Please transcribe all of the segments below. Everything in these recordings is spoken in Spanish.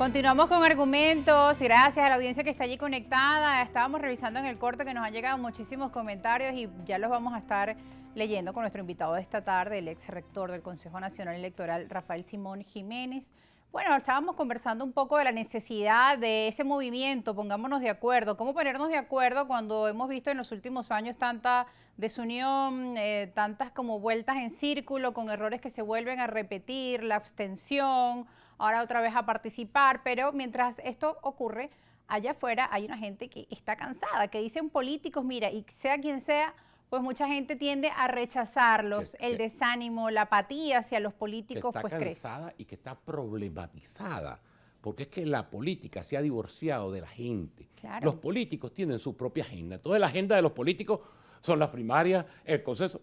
Continuamos con argumentos, gracias a la audiencia que está allí conectada. Estábamos revisando en el corte que nos han llegado muchísimos comentarios y ya los vamos a estar leyendo con nuestro invitado de esta tarde, el ex rector del Consejo Nacional Electoral, Rafael Simón Jiménez. Bueno, estábamos conversando un poco de la necesidad de ese movimiento, pongámonos de acuerdo. ¿Cómo ponernos de acuerdo cuando hemos visto en los últimos años tanta desunión, tantas como vueltas en círculo con errores que se vuelven a repetir, la abstención, ahora otra vez a participar? Pero mientras esto ocurre, allá afuera hay una gente que está cansada, que dicen políticos, mira, y sea quien sea, pues mucha gente tiende a rechazarlos, el desánimo, la apatía hacia los políticos, pues crece. Está cansada y que está problematizada, porque es que la política se ha divorciado de la gente. Claro. Los políticos tienen su propia agenda. Toda la agenda de los políticos son las primarias, el consenso.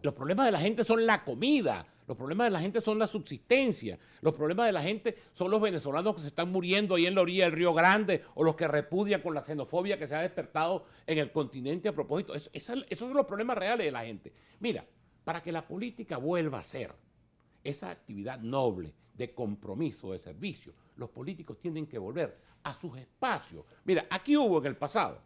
Los problemas de la gente son la comida, los problemas de la gente son la subsistencia, los problemas de la gente son los venezolanos que se están muriendo ahí en la orilla del Río Grande o los que repudian con la xenofobia que se ha despertado en el continente a propósito. Esos son los problemas reales de la gente. Mira, para que la política vuelva a ser esa actividad noble, de compromiso, de servicio, los políticos tienen que volver a sus espacios. Mira, aquí hubo en el pasado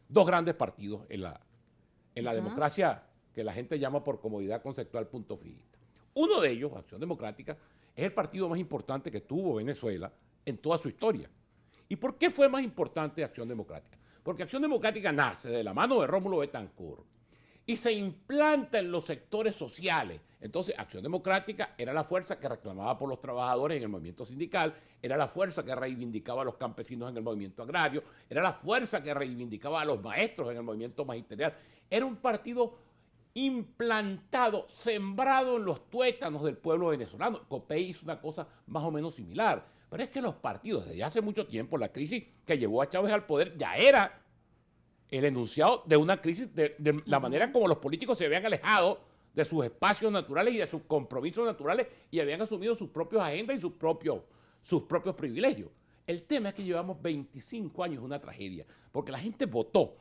dos grandes partidos en la democracia que la gente llama por comodidad conceptual punto fijista. Uno de ellos, Acción Democrática, es el partido más importante que tuvo Venezuela en toda su historia. ¿Y por qué fue más importante Acción Democrática? Porque Acción Democrática nace de la mano de Rómulo Betancourt y se implanta en los sectores sociales. Entonces, Acción Democrática era la fuerza que reclamaba por los trabajadores en el movimiento sindical, era la fuerza que reivindicaba a los campesinos en el movimiento agrario, era la fuerza que reivindicaba a los maestros en el movimiento magisterial. Era un partido implantado, sembrado en los tuétanos del pueblo venezolano. Copey hizo una cosa más o menos similar. Pero es que los partidos, desde hace mucho tiempo, la crisis que llevó a Chávez al poder ya era el enunciado de una crisis, de la manera como los políticos se habían alejado de sus espacios naturales y de sus compromisos naturales y habían asumido sus propias agendas y sus propios privilegios. El tema es que llevamos 25 años de una tragedia, porque la gente votó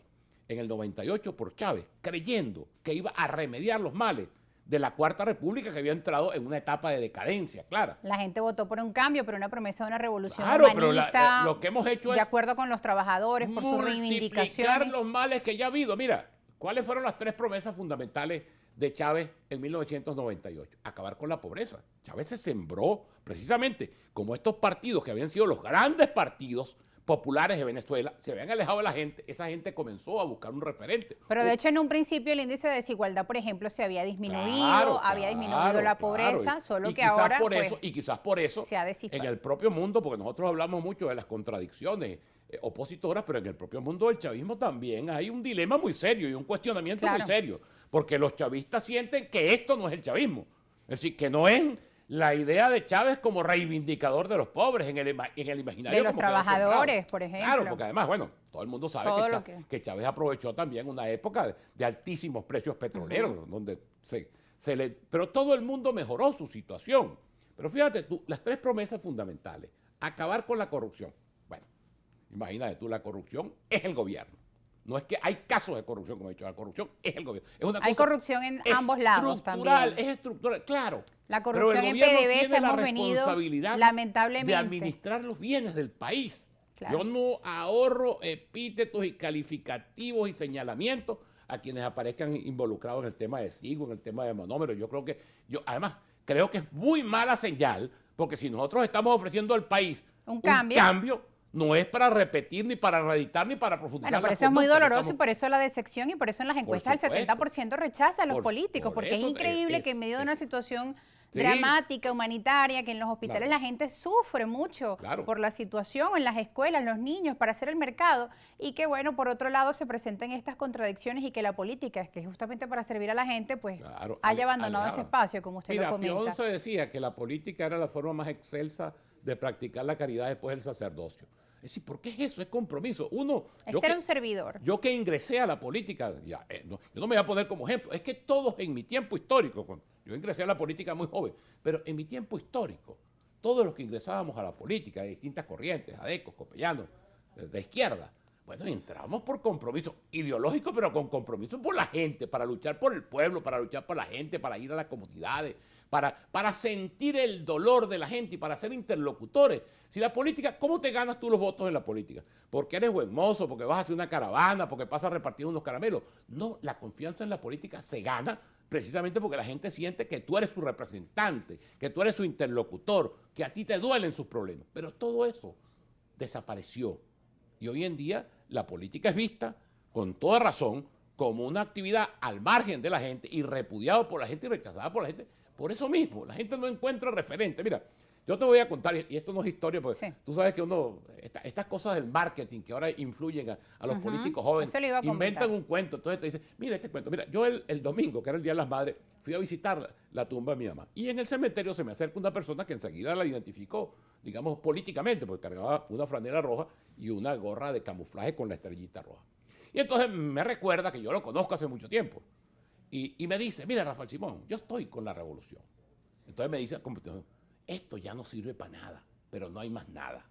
en el 98 por Chávez, creyendo que iba a remediar los males de la Cuarta República, que había entrado en una etapa de decadencia, clara. La gente votó por un cambio, por una promesa de una revolución humanista, pero lo que hemos hecho es de acuerdo con los trabajadores, por sus reivindicaciones. Multiplicar los males que ya ha habido. Mira, ¿cuáles fueron las tres promesas fundamentales de Chávez en 1998? Acabar con la pobreza. Chávez se sembró precisamente como estos partidos que habían sido los grandes partidos populares de Venezuela, se habían alejado de la gente, esa gente comenzó a buscar un referente. Pero de hecho en un principio el índice de desigualdad, por ejemplo, se había disminuido, había disminuido la pobreza, solo que ahora y quizás por eso se ha descifrado. En el propio mundo, porque nosotros hablamos mucho de las contradicciones opositoras, pero en el propio mundo del chavismo también hay un dilema muy serio y un cuestionamiento muy serio, porque los chavistas sienten que esto no es el chavismo, es decir, que no es la idea de Chávez como reivindicador de los pobres en el imaginario de los trabajadores, por ejemplo. Claro, porque además, bueno, todo el mundo sabe que Chávez aprovechó también una época de altísimos precios petroleros, donde pero todo el mundo mejoró su situación. Pero fíjate tú, las tres promesas fundamentales: acabar con la corrupción. Bueno, imagínate tú, la corrupción es el gobierno. No es que hay casos de corrupción, como he dicho, la corrupción es el gobierno. Es una hay cosa corrupción en ambos lados también. Es estructural, claro. La corrupción en PDVSA hemos venido, lamentablemente, de administrar los bienes del país. Claro. Yo no ahorro epítetos y calificativos y señalamientos a quienes aparezcan involucrados en el tema de SIGO, en el tema de monómeros. Además, creo que es muy mala señal, porque si nosotros estamos ofreciendo al país un cambio, no es para repetir, ni para reeditar, ni para profundizar. Bueno, por eso es muy doloroso y por eso la decepción y por eso en las encuestas el 70% rechaza a los políticos, porque es increíble que en medio de una situación dramática, humanitaria, que en los hospitales la gente sufre mucho por la situación, en las escuelas, los niños, para hacer el mercado, y que bueno, por otro lado se presenten estas contradicciones y que la política, que es justamente para servir a la gente, pues haya abandonado ese espacio, como usted lo comenta. Pío XI decía que la política era la forma más excelsa de practicar la caridad después del sacerdocio. Es decir, ¿por qué es eso? Es compromiso. Ser un servidor. Yo que ingresé a la política, yo no me voy a poner como ejemplo, es que todos en mi tiempo histórico, yo ingresé a la política muy joven, pero en mi tiempo histórico, todos los que ingresábamos a la política, de distintas corrientes, adecos, copellanos, de izquierda, Bueno, entramos por compromiso ideológico, pero con compromiso por la gente, para luchar por el pueblo, para luchar por la gente, para ir a las comunidades, para sentir el dolor de la gente y para ser interlocutores. Si la política, ¿cómo te ganas tú los votos en la política? Porque eres buen mozo, porque vas a hacer una caravana, porque pasas a repartir unos caramelos. No, la confianza en la política se gana precisamente porque la gente siente que tú eres su representante, que tú eres su interlocutor, que a ti te duelen sus problemas. Pero todo eso desapareció. Y hoy en día la política es vista, con toda razón, como una actividad al margen de la gente y repudiada por la gente y rechazada por la gente. Por eso mismo, la gente no encuentra referente. Mira, yo te voy a contar, y esto no es historia, porque Sí. tú sabes que estas cosas del marketing que ahora influyen a los políticos jóvenes, Eso le iba a comentar. inventan un cuento, entonces te dicen, mira este cuento, mira, yo el domingo, que era el Día de las Madres, fui a visitar la tumba de mi mamá, y en el cementerio se me acerca una persona que enseguida la identificó, digamos, políticamente, porque cargaba una franela roja y una gorra de camuflaje con la estrellita roja. Y entonces me recuerda que yo lo conozco hace mucho tiempo, y me dice, mira, Rafael Simón, yo estoy con la revolución. Entonces me dice, esto ya no sirve para nada, pero no hay más nada.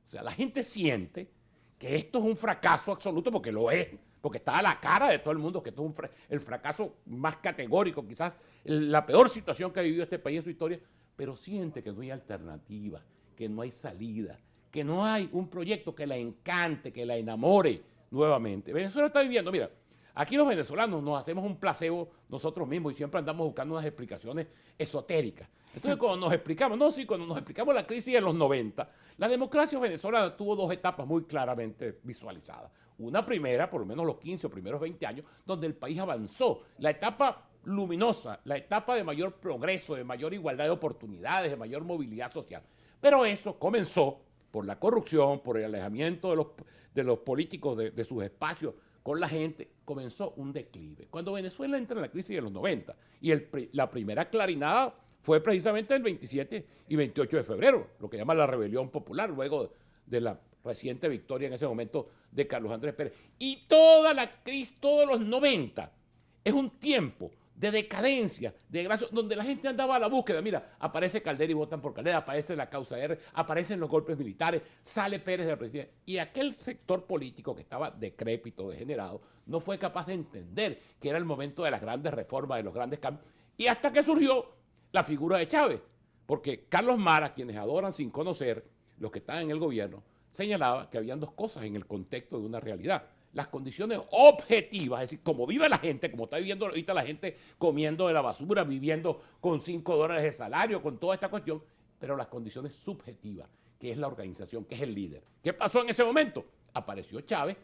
O sea, la gente siente que esto es un fracaso absoluto, porque lo es, porque está a la cara de todo el mundo, que esto es el fracaso más categórico, quizás la peor situación que ha vivido este país en su historia, pero siente que no hay alternativa, que no hay salida, que no hay un proyecto que la encante, que la enamore nuevamente. Venezuela está viviendo, mira, aquí los venezolanos nos hacemos un placebo nosotros mismos y siempre andamos buscando unas explicaciones esotéricas. Entonces, cuando nos explicamos la crisis de los 90, la democracia venezolana tuvo dos etapas muy claramente visualizadas. Una primera, por lo menos los 15 o primeros 20 años, donde el país avanzó. La etapa luminosa, la etapa de mayor progreso, de mayor igualdad de oportunidades, de mayor movilidad social. Pero eso comenzó por la corrupción, por el alejamiento de los políticos de sus espacios con la gente, comenzó un declive. Cuando Venezuela entra en la crisis de los 90 y la primera clarinada fue precisamente el 27 y 28 de febrero, lo que llama la rebelión popular, luego de la reciente victoria en ese momento de Carlos Andrés Pérez. Y toda la crisis, todos los 90, es un tiempo de decadencia, de gracia, donde la gente andaba a la búsqueda. Mira, aparece Caldera y votan por Caldera, aparece la causa R, aparecen los golpes militares, sale Pérez de la presidencia. Y aquel sector político que estaba decrépito, degenerado, no fue capaz de entender que era el momento de las grandes reformas, de los grandes cambios. Y hasta que surgió la figura de Chávez. Porque Carlos Mara, quienes adoran sin conocer, los que están en el gobierno, señalaba que habían dos cosas en el contexto de una realidad. Las condiciones objetivas, es decir, como vive la gente, como está viviendo ahorita la gente comiendo de la basura, viviendo con $5 de salario, con toda esta cuestión, pero las condiciones subjetivas, que es la organización, que es el líder. ¿Qué pasó en ese momento? Apareció Chávez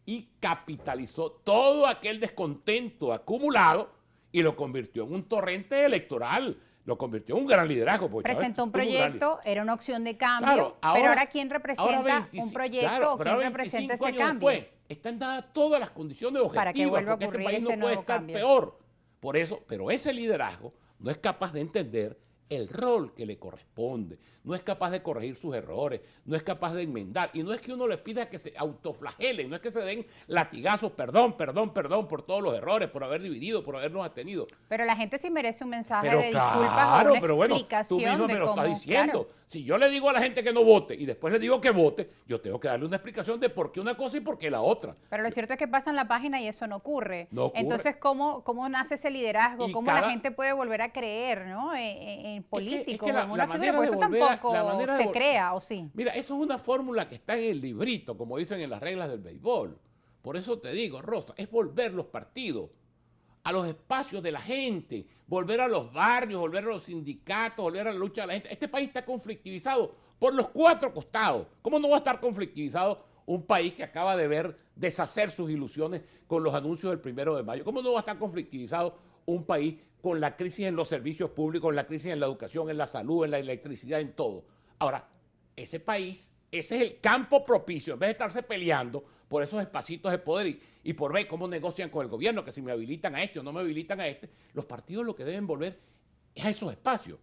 y capitalizó todo aquel descontento acumulado y lo convirtió en un torrente electoral, lo convirtió en un gran liderazgo. Presentó un proyecto, era una opción de cambio, claro, pero ahora ¿quién representa un proyecto claro, o quién representa ese cambio? Después, están dadas todas las condiciones objetivas Para que vuelva a porque este ocurrir país ese no puede nuevo estar cambio. peor. Por eso, pero ese liderazgo no es capaz de entender el rol que le corresponde, no es capaz de corregir sus errores, no es capaz de enmendar, y no es que uno les pida que se autoflagelen, no es que se den latigazos, perdón por todos los errores, por haber dividido, por habernos abstenido. Pero la gente sí merece un mensaje Pero de disculpas o claro, una pero bueno, tú explicación mismo me de lo cómo, estás diciendo. claro. Si yo le digo a la gente que no vote y después le digo que vote, yo tengo que darle una explicación de por qué una cosa y por qué la otra. Pero lo cierto es que pasan la página y eso no ocurre. No ocurre. Entonces, ¿cómo nace ese liderazgo? Y ¿Cómo la gente puede volver a creer, ¿no? En políticos, es que en una figura? manera Por de eso volver a- tampoco la manera de se vol- crea, ¿o sí? Mira, eso es una fórmula que está en el librito, como dicen en las reglas del béisbol. Por eso te digo, Rosa, es volver los partidos a los espacios de la gente, volver a los barrios, volver a los sindicatos, volver a la lucha de la gente. Este país está conflictivizado por los cuatro costados. ¿Cómo no va a estar conflictivizado un país que acaba de ver deshacer sus ilusiones con los anuncios del 1 de mayo? ¿Cómo no va a estar conflictivizado un país con la crisis en los servicios públicos, la crisis en la educación, en la salud, en la electricidad, en todo? Ahora, ese país, ese es el campo propicio, en vez de estarse peleando por esos espacitos de poder y por ver cómo negocian con el gobierno, que si me habilitan a este o no me habilitan a este, los partidos lo que deben volver es a esos espacios.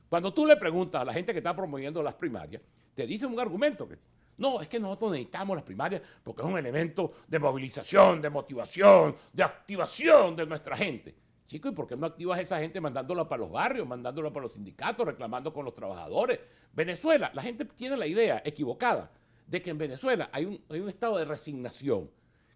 Cuando tú le preguntas a la gente que está promoviendo las primarias, te dicen un argumento que no, es que nosotros necesitamos las primarias porque es un elemento de movilización, de motivación, de activación de nuestra gente. Chico, ¿y por qué no activas a esa gente mandándola para los barrios, mandándola para los sindicatos, reclamando con los trabajadores? Venezuela, la gente tiene la idea equivocada de que en Venezuela hay un estado de resignación,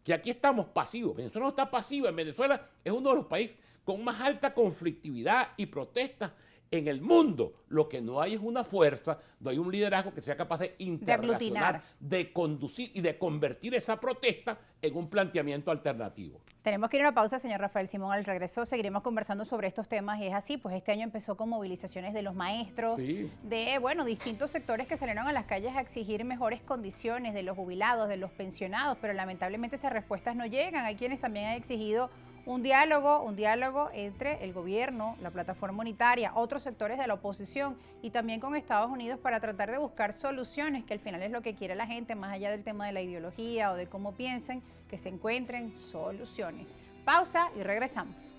que aquí estamos pasivos. Venezuela no está pasiva, en Venezuela es uno de los países con más alta conflictividad y protestas en el mundo. Lo que no hay es una fuerza, no hay un liderazgo que sea capaz de interrelacionar, de conducir y de convertir esa protesta en un planteamiento alternativo. Tenemos que ir a una pausa, señor Rafael Simón. Al regreso seguiremos conversando sobre estos temas y es así, pues este año empezó con movilizaciones de los maestros, de, bueno, distintos sectores que salieron a las calles a exigir mejores condiciones de los jubilados, de los pensionados, pero lamentablemente esas respuestas no llegan. Hay quienes también han exigido un diálogo entre el gobierno, la plataforma unitaria, otros sectores de la oposición y también con Estados Unidos para tratar de buscar soluciones, que al final es lo que quiere la gente, más allá del tema de la ideología o de cómo piensen, que se encuentren soluciones. Pausa y regresamos.